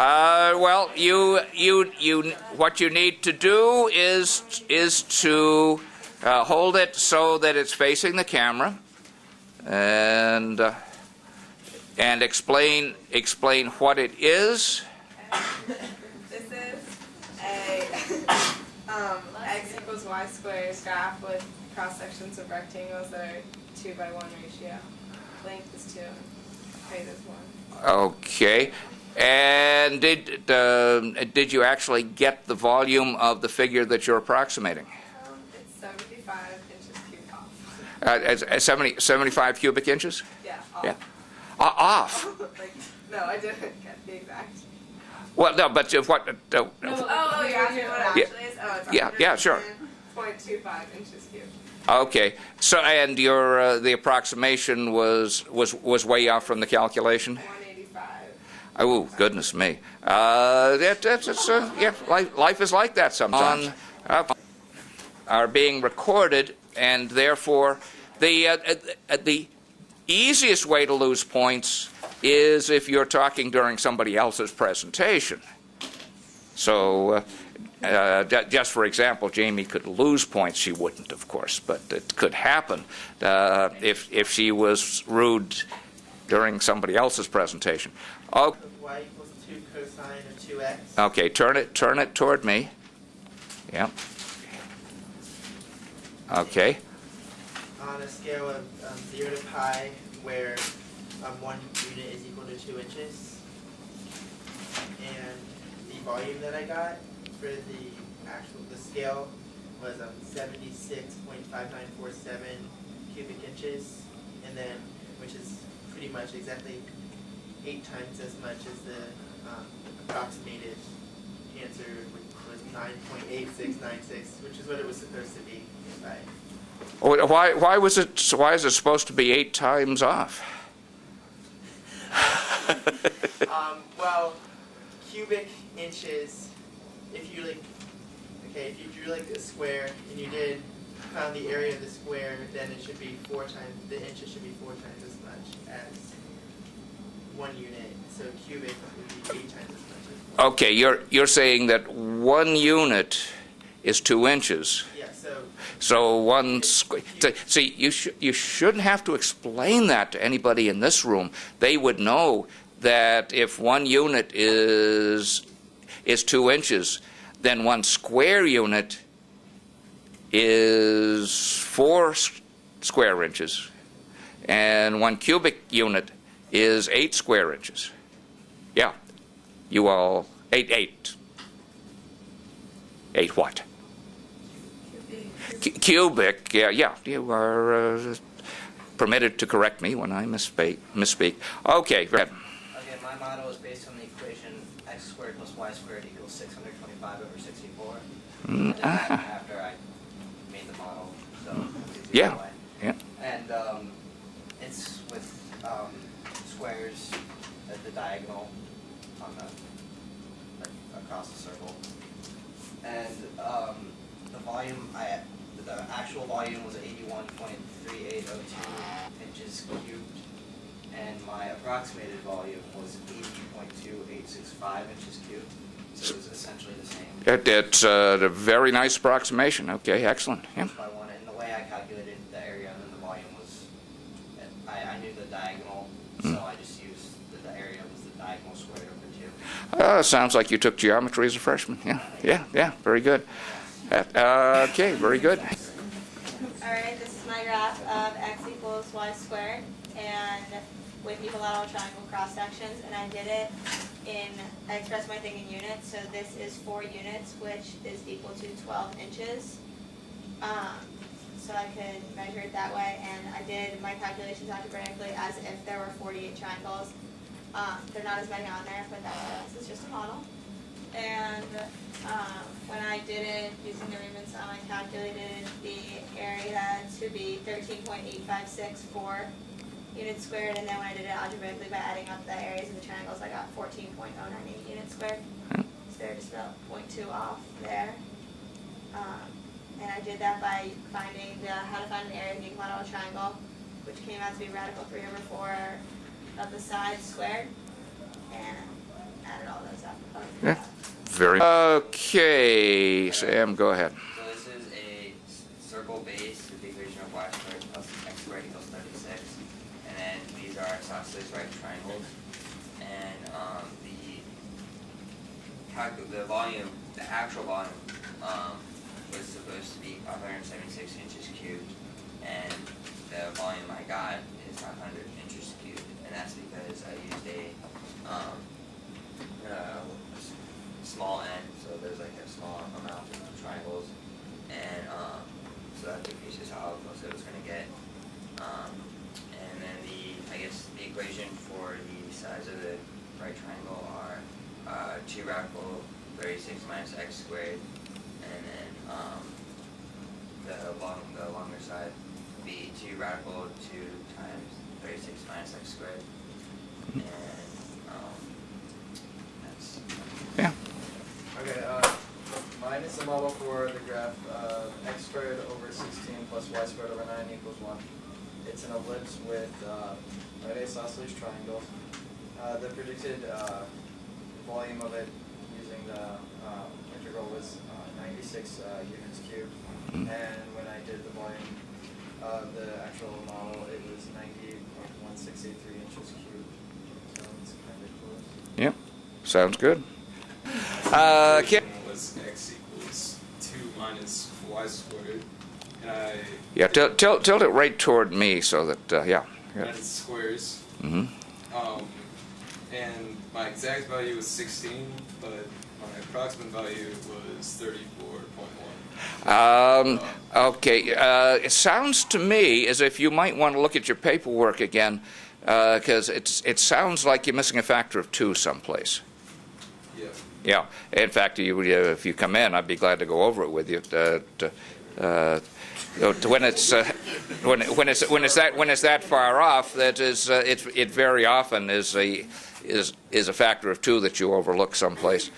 Well, what you need to do is to hold it so that it's facing the camera, and explain what it is. This is a x equals y squared graph with cross sections of rectangles that are 2 by 1 ratio. Length is 2, height is 1. Okay. And did you actually get the volume of the figure that you're approximating? It's 75 inches cubed off. 75 cubic inches? Yeah, off. Yeah. Off? No, I didn't get the exact. Well, no, but what? You're asking what it actually is? Oh, it's Yeah, sure. 0.25 inches cubed. Okay. So, and your the approximation was way off from the calculation? 185. Oh, goodness me. Yeah, life is like that sometimes. Are being recorded, and therefore the easiest way to lose points is if you're talking during somebody else's presentation. So, just for example, Jamie could lose points. She wouldn't, of course, but it could happen if she was rude during somebody else's presentation. Oh. Y equals 2 cosine of 2x. Okay, turn it toward me. Yeah. Okay. On a scale of 0 to pi, where 1 unit is equal to 2 inches, and the volume that I got for the scale was 76.5947 cubic inches, and then which is pretty much exactly 8 times as much as the approximated answer, which was 9.8696, which is what it was supposed to be. Why is it supposed to be 8 times off? Well, cubic inches. If you if you drew a square and you found the area of the square, then it should be 4 times. The inches should be 4 times as much as 1 unit. So cubic would be 8 times as much as 1. Okay, you're saying that 1 unit is 2 inches. Yeah. So one square. See, you shouldn't have to explain that to anybody in this room. They would know that if 1 unit is 2 inches, then 1 square unit is 4 square inches, and 1 cubic unit is 8 square inches. Yeah, you all 8 what? Cubic, yeah, you are permitted to correct me when I misspeak. Okay, go ahead. Okay, my model is based on the equation x squared plus y squared equals 625 over 64. I did that after I made the model, so it's easy that way. Yeah. And it's with squares at the diagonal on across the circle. And the volume the actual volume was 81.3802 inches cubed, and my approximated volume was 80.2865 inches cubed. So it was essentially the same. It's a very nice approximation. Okay, excellent. Yeah. By one, and the way I calculated the area and then the volume was, I knew the diagonal, so I just used the area was the diagonal squared over 2. Sounds like you took geometry as a freshman. Yeah, very good. Okay, very good. Alright, this is my graph of x equals y squared, and with equilateral triangle cross sections, and I did it I expressed my thing in units, so this is 4 units, which is equal to 12 inches. So I could measure it that way, and I did my calculations algebraically as if there were 48 triangles. There are not as many on there, but that's it's just a model. And when I did it using the Riemann sum, I calculated the area to be 13.8564 units squared, and then when I did it algebraically by adding up the areas of the triangles, I got 14.098 units squared. So they're just about 0.2 off there. And I did that by finding how to find an area of the equilateral triangle, which came out to be radical 3/4 of the sides squared. And added all those up. Yeah. Very. Okay, Sam, go ahead. So this is a circle base with the equation of y squared plus x squared equals 36. And then these are isosceles right triangles. And the volume, the actual volume, was supposed to be 576 inches cubed. And the volume I got is 500 inches cubed. And that's because I used a small n, so there's like a small amount of triangles, and so that decreases how close it was going to get. And then I guess the equation for the sides of the right triangle are 2 radical 36 minus x squared, and then the longer side would be 2 radical 2 times 36 minus x squared, and that's. Yeah. Okay, mine is the model for the graph x squared over 16 plus y squared over 9 equals 1. It's an ellipse with right isosceles triangles. The predicted volume of it using the integral was 96 units cubed. And when I did the volume of the actual model, it was 90.1683 inches cubed. So it's kind of close. Yep. Sounds good. Kim? Was x equals 2 minus y squared, and I Yeah, tilt it right toward me so that, yeah. added squares, Mm-hmm. and my exact value was 16, but my approximate value was 34.1. Okay, it sounds to me as if you might want to look at your paperwork again, because it sounds like you're missing a factor of 2 someplace. Yeah. Yeah. In fact, if you come in, I'd be glad to go over it with you. When it's that far off, that is it very often is a factor of 2 that you overlook someplace.